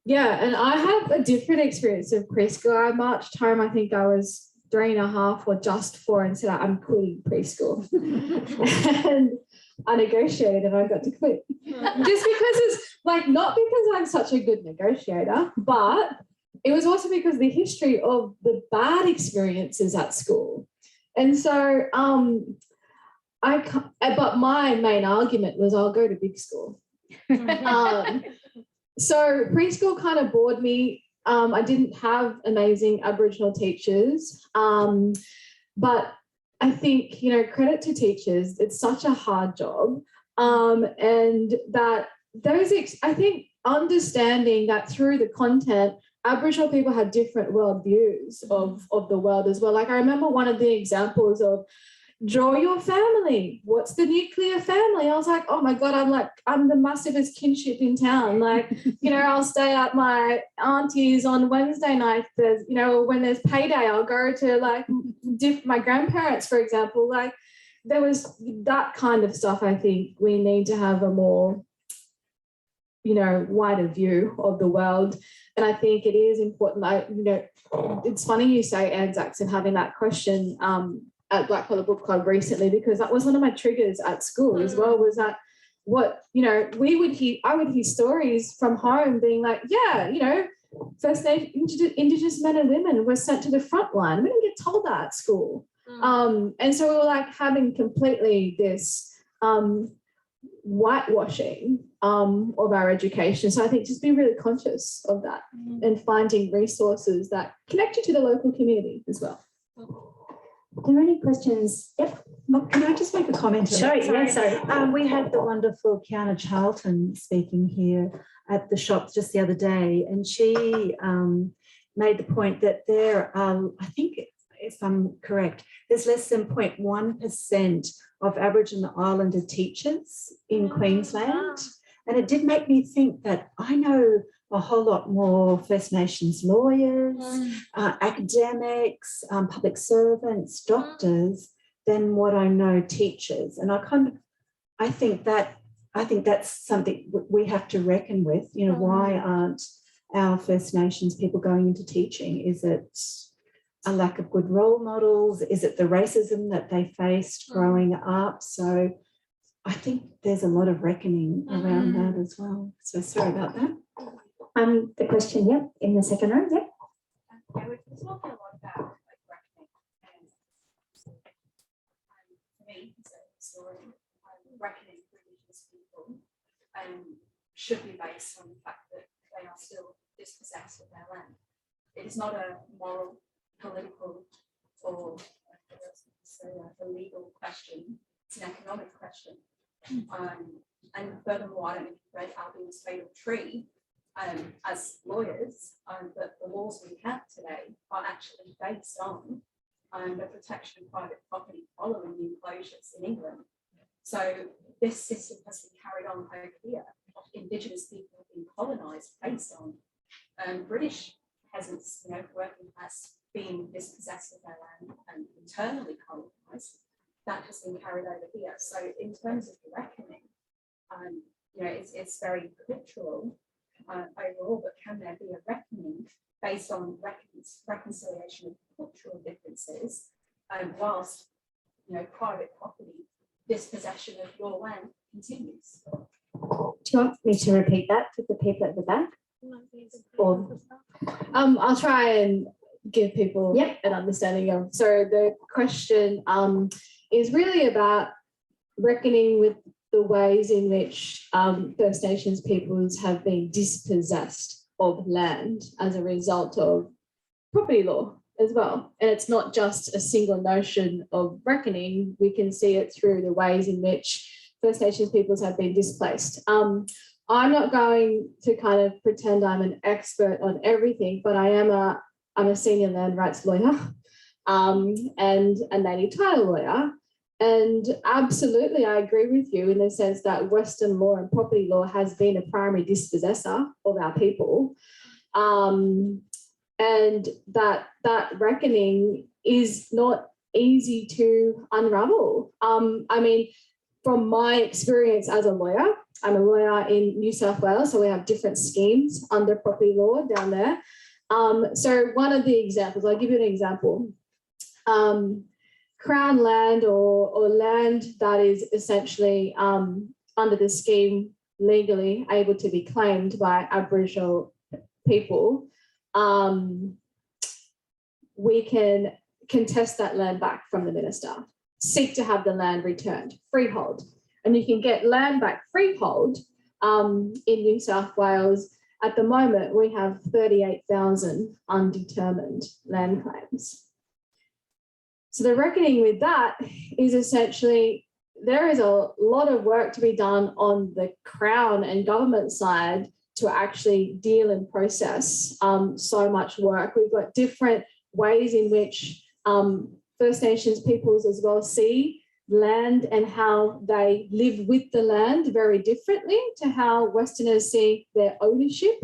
Speaker 2: Yeah, and I have a different experience of preschool. I marched home, I think I was 3.5 or just 4 and said, I'm quitting preschool. And I negotiated and I got to quit. Just because it's like, not because I'm such a good negotiator, but it was also because the history of the bad experiences at school. And so but my main argument was I'll go to big school. So preschool kind of bored me. I didn't have amazing Aboriginal teachers, but I think, credit to teachers, it's such a hard job. And that I think understanding that through the content, Aboriginal people have different worldviews of the world as well. Like I remember one of the examples of draw your family. What's the nuclear family? I was like, oh my God, I'm the massivest kinship in town. Like, I'll stay at my auntie's on Wednesday night. When there's payday, I'll go to like my grandparents, for example. Like there was that kind of stuff. I think we need to have a more, wider view of the world. And I think it is important. It's funny you say Anzacs and having that question at Blackfellabookclub Book Club recently, because that was one of my triggers at school as well, was that I would hear stories from home being like, First Nation Indigenous men and women were sent to the front line. We didn't get told that at school. And so we were like having completely this whitewashing of our education. So I think just be really conscious of that and finding resources that connect you to the local community as well.
Speaker 1: Are there any questions? Yep.
Speaker 4: Oh, can I just make a comment?
Speaker 1: Sorry.
Speaker 4: We had the wonderful Kiana Charlton speaking here at the shop just the other day, and she made the point that there are, I think, if I'm correct, there's less than 0.1% of Aboriginal Islander teachers in Queensland. And it did make me think that I know a whole lot more First Nations lawyers, academics, public servants, doctors than what I know teachers. And I think that's something we have to reckon with. Why aren't our First Nations people going into teaching? Is it a lack of good role models? Is it the racism that they faced growing up? So I think there's a lot of reckoning around that as well. So sorry about that.
Speaker 1: The question, in the second row,
Speaker 5: I was talking a lot about reckoning, and for me, it's a story. Reckoning for Indigenous people should be based on the fact that they are still dispossessed of their land. It is not a moral, political, or a legal question. It's an economic question. And furthermore, I don't know if you've read Albion's Fatal Tree. As lawyers, but the laws we have today are actually based on the protection of private property following the enclosures in England. So this system has been carried on over here. Indigenous people have been colonised based on British peasants, working class, being dispossessed of their land and internally colonised. That has been carried over here. So in terms of the reckoning, it's very cultural. Overall, but can there be a reckoning based on reconciliation of cultural differences, whilst private property dispossession of your land continues?
Speaker 1: Do you want me to repeat that for the people at the back? Or
Speaker 2: I'll try and give people an understanding of. So the question is really about reckoning with the ways in which First Nations peoples have been dispossessed of land as a result of property law as well. And it's not just a single notion of reckoning. We can see it through the ways in which First Nations peoples have been displaced. I'm not going to kind of pretend I'm an expert on everything, but I'm a senior land rights lawyer and a native title lawyer. And absolutely, I agree with you in the sense that Western law and property law has been a primary dispossessor of our people. And that reckoning is not easy to unravel. From my experience as a lawyer, I'm a lawyer in New South Wales, so we have different schemes under property law down there. So one of the examples, I'll give you an example. Crown land or land that is essentially under the scheme legally able to be claimed by Aboriginal people, we can contest that land back from the minister, seek to have the land returned, freehold. And you can get land back freehold in New South Wales. At the moment, we have 38,000 undetermined land claims. So the reckoning with that is essentially there is a lot of work to be done on the Crown and government side to actually deal and process so much work. We've got different ways in which First Nations peoples as well see land and how they live with the land very differently to how Westerners see their ownership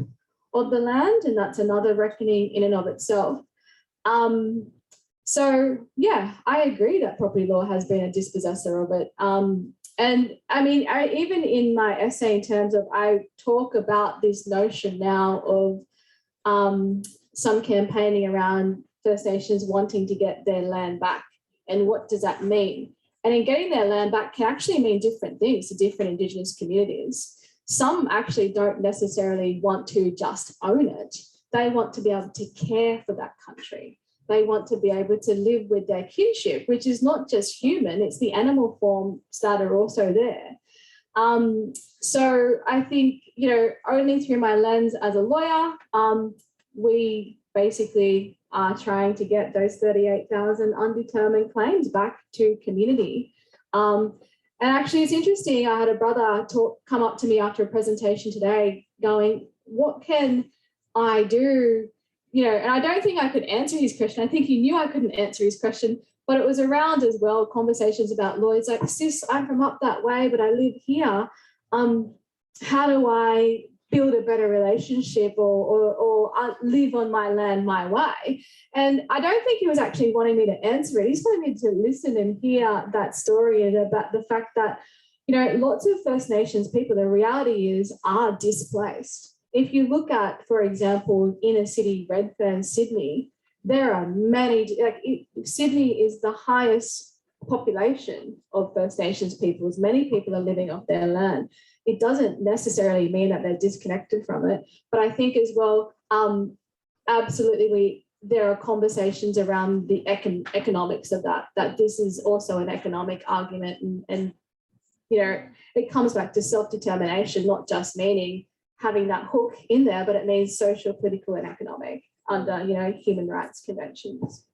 Speaker 2: of the land, and that's another reckoning in and of itself. So yeah, I agree that property law has been a dispossessor of it. And I mean, even in my essay in terms of, I talk about this notion now of some campaigning around First Nations wanting to get their land back. And what does that mean? And in getting their land back can actually mean different things to different Indigenous communities. Some actually don't necessarily want to just own it. They want to be able to care for that country. They want to be able to live with their kinship, which is not just human, it's the animal forms that are also there. So I think, you know, only through my lens as a lawyer, we basically are trying to get those 38,000 undetermined claims back to community. And actually, it's interesting. I had a brother come up to me after a presentation today going, what can I do? You know, and I don't think I could answer his question. I think he knew I couldn't answer his question, but it was around as well conversations about law. It's like, sis, I'm from up that way, but I live here. How do I build a better relationship or live on my land my way? And I don't think he was actually wanting me to answer it. He's wanting me to listen and hear that story and about the fact that, you know, lots of First Nations people, the reality is, are displaced. If you look at, for example, inner city Redfern, Sydney, there are many, Sydney is the highest population of First Nations peoples. Many people are living off their land. It doesn't necessarily mean that they're disconnected from it, but I think as well, absolutely, there are conversations around the economics of that this is also an economic argument, and you know, it comes back to self-determination, not just meaning having that hook in there, but it means social, political, and economic under, you know, human rights conventions.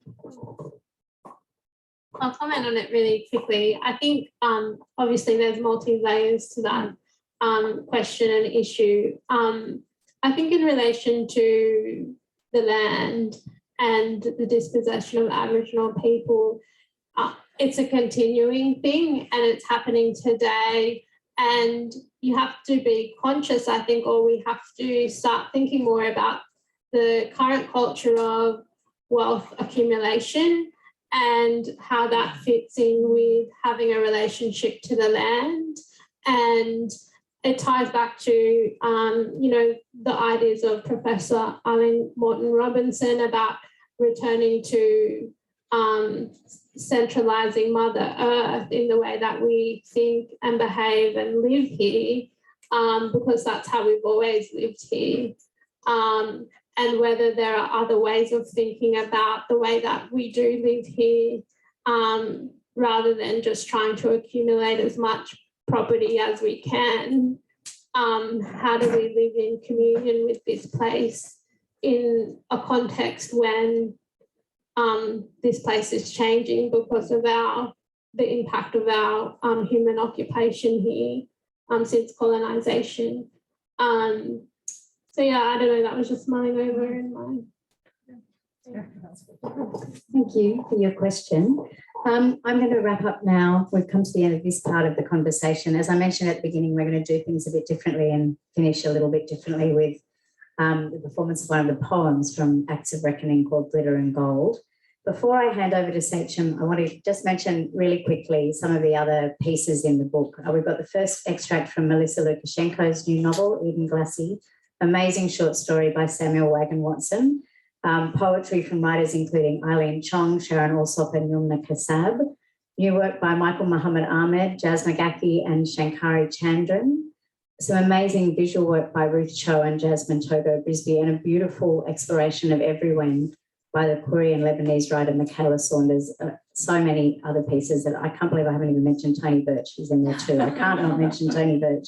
Speaker 3: I'll comment on it really quickly. I think obviously there's multi-layers to that question and issue. I think in relation to the land and the dispossession of Aboriginal people, it's a continuing thing and it's happening today. And you have to be conscious, I think, or we have to start thinking more about the current culture of wealth accumulation and how that fits in with having a relationship to the land. And it ties back to, you know, the ideas of Professor Eileen Morton Robinson about returning to centralising Mother Earth in the way that we think and behave and live here, because that's how we've always lived here. And whether there are other ways of thinking about the way that we do live here, rather than just trying to accumulate as much property as we can. How do we live in communion with this place in a context when this place is changing because of the impact of our human occupation here since colonisation. So yeah, I don't know, that was just mulling over in mind.
Speaker 1: Thank you for your question. I'm going to wrap up now. We've come to the end of this part of the conversation. As I mentioned at the beginning, we're going to do things a bit differently and finish a little bit differently with the performance of one of the poems from Acts of Reckoning called Glitter and Gold. Before I hand over to Sadrum, I want to just mention really quickly some of the other pieces in the book. We've got the first extract from Melissa Lukashenko's new novel, Eden Glassy, amazing short story by Samuel Wagon Watson. Poetry from writers including Eileen Chong, Sharon Alsop and Yumna Kassab. New work by Michael Muhammad Ahmed, Jazz Magaki and Shankari Chandran. Some amazing visual work by Ruth Cho and Jasmine Togo Brisby, and a beautiful exploration of everyone by the Korean Lebanese writer Michaela Saunders. So many other pieces that I can't believe I haven't even mentioned Tony Birch. He's in there too. I can't not mention Tony Birch.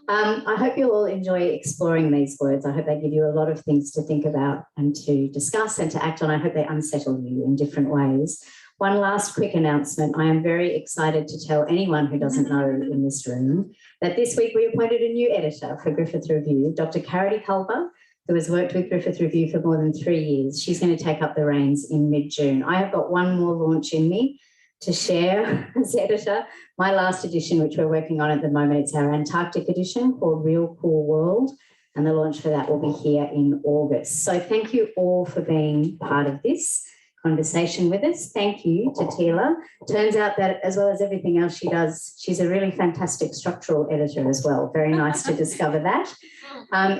Speaker 1: I hope you'll all enjoy exploring these words. I hope they give you a lot of things to think about and to discuss and to act on. I hope they unsettle you in different ways. One last quick announcement. I am very excited to tell anyone who doesn't know in this room that this week we appointed a new editor for Griffith Review, Dr. Carity Culver, who has worked with Griffith Review for more than 3 years. She's going to take up the reins in mid-June. I have got one more launch in me to share as editor. My last edition, which we're working on at the moment, it's our Antarctic edition called Real Cool World, and the launch for that will be here in August. So thank you all for being part of this conversation with us. Thank you to Teela. Turns out that as well as everything else she does, she's a really fantastic structural editor as well. Very nice to discover that.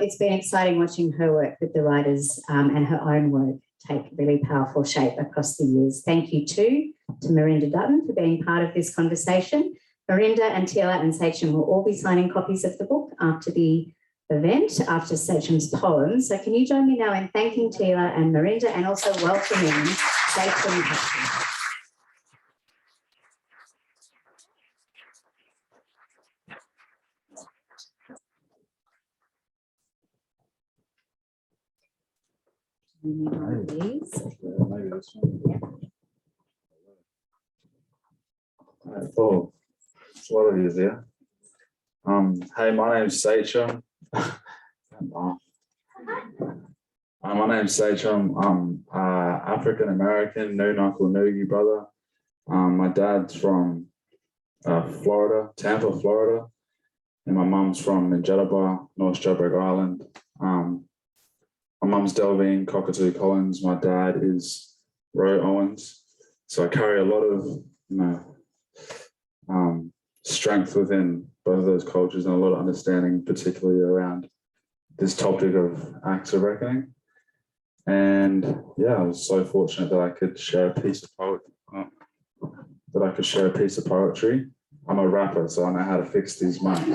Speaker 1: It's been exciting watching her work with the writers and her own work take really powerful shape across the years. Thank you too to Merinda Dutton for being part of this conversation. Merinda and Teela and Sadrum will all be signing copies of the book after the event, after Sadrum's poem. So can you join me now in thanking Teela and Merinda and also welcoming Sadrum.
Speaker 6: Maybe this one.
Speaker 1: Yeah.
Speaker 6: Oh, it's a lot of you there. Hey, my name's Sadrum. My name's Sadrum. I'm African American, no knuckle noogie brother. My dad's from Florida, Tampa, Florida, and my mum's from Njataba, North Stradbroke Island. My mum's Delvine Cockatoo Collins. My dad is Roe Owens. So I carry a lot of, strength within both of those cultures and a lot of understanding, particularly around this topic of acts of reckoning. And yeah, I was so fortunate that I could share a piece of poetry. I'm a rapper, so I know how to fix these mics.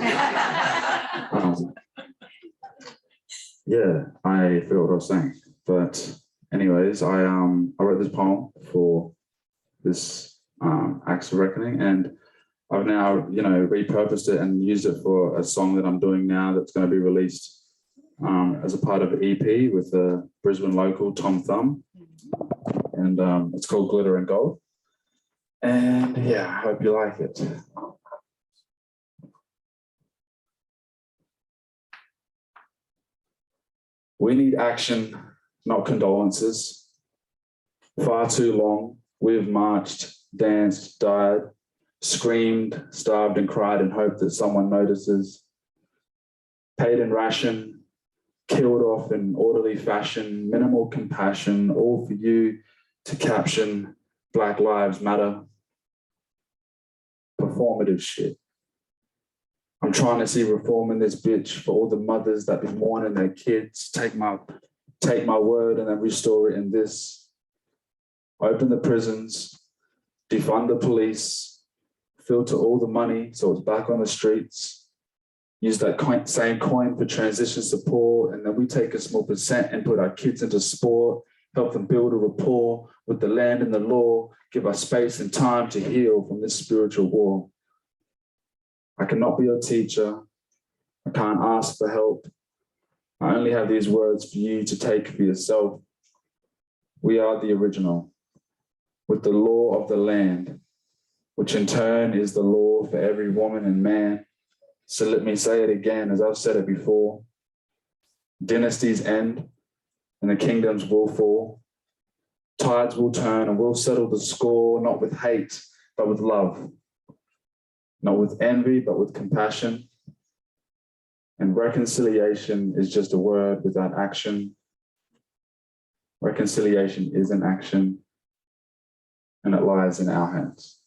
Speaker 6: Yeah, I forgot what I was saying. But anyways, I wrote this poem for this acts of reckoning, and I've now, repurposed it and used it for a song that I'm doing now that's going to be released as a part of an EP with the Brisbane local Tom Thumb. And it's called Glitter and Gold. And yeah, I hope you like it. We need action, not condolences. Far too long, we've marched, danced, died, screamed, starved and cried in hope that someone notices. Paid in ration, killed off in orderly fashion, minimal compassion, all for you to caption Black Lives Matter. Performative shit. I'm trying to see reform in this bitch for all the mothers that be mourning their kids. Take my word and then restore it in this. Open the prisons, defund the police, filter all the money so it's back on the streets. Use that same coin for transition support, and then we take a small percent and put our kids into sport, help them build a rapport with the land and the law, give us space and time to heal from this spiritual war. I cannot be your teacher. I can't ask for help. I only have these words for you to take for yourself. We are the original, with the law of the land, which in turn is the law for every woman and man. So let me say it again, as I've said it before. Dynasties end and the kingdoms will fall. Tides will turn and we'll settle the score, not with hate, but with love. Not with envy, but with compassion. And reconciliation is just a word without action. Reconciliation is an action, and it lies in our hands.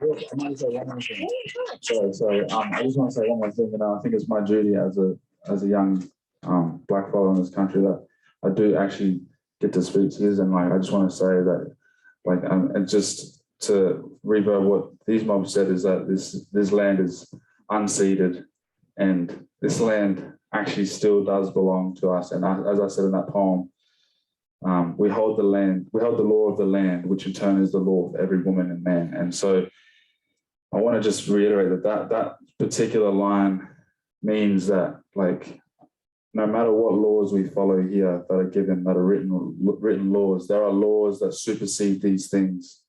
Speaker 6: I might say one more thing. Sorry. I just want to say one more thing. I think it's my duty as a young black fellow in this country that I do actually get to speak to this, and I just want to say that and just to revert what these mobs said is that this land is unceded, and this land actually still does belong to us. And as I said in that poem, we hold the land, we hold the law of the land, which in turn is the law of every woman and man. And so I want to just reiterate that particular line means that no matter what laws we follow here that are given, that are written laws, there are laws that supersede these things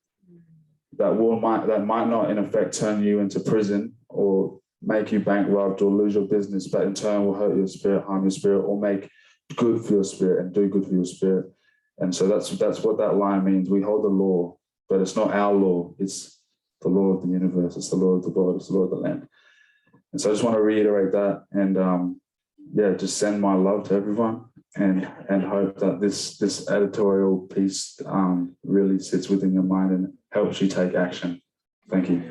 Speaker 6: that might not in effect turn you into prison or make you bankrupt or lose your business, but in turn will hurt your spirit, harm your spirit, or make good for your spirit and do good for your spirit. And so that's what that line means. We hold the law, but it's not our law. It's the law of the universe. It's the law of the God. It's the law of the land. And so I just want to reiterate that, and just send my love to everyone, and hope that this editorial piece really sits within your mind and helps you take action. Thank you.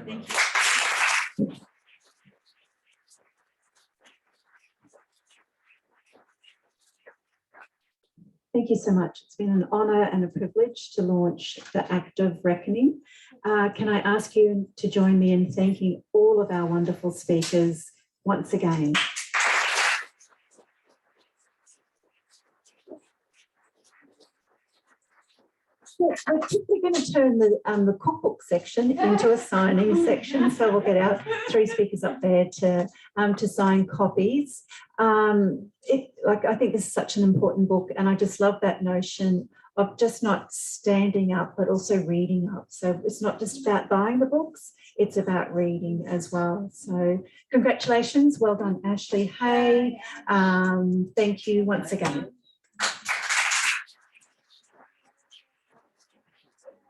Speaker 4: Thank you so much. It's been an honour and a privilege to launch the Act of Reckoning. Can I ask you to join me in thanking all of our wonderful speakers once again? We're quickly going to turn the cookbook section into a signing section, so we'll get our 3 speakers up there to sign copies. I think this is such an important book, and I just love that notion of just not standing up, but also reading up. So it's not just about buying the books; it's about reading as well. So congratulations, well done, Ashley Hay. Thank you once again.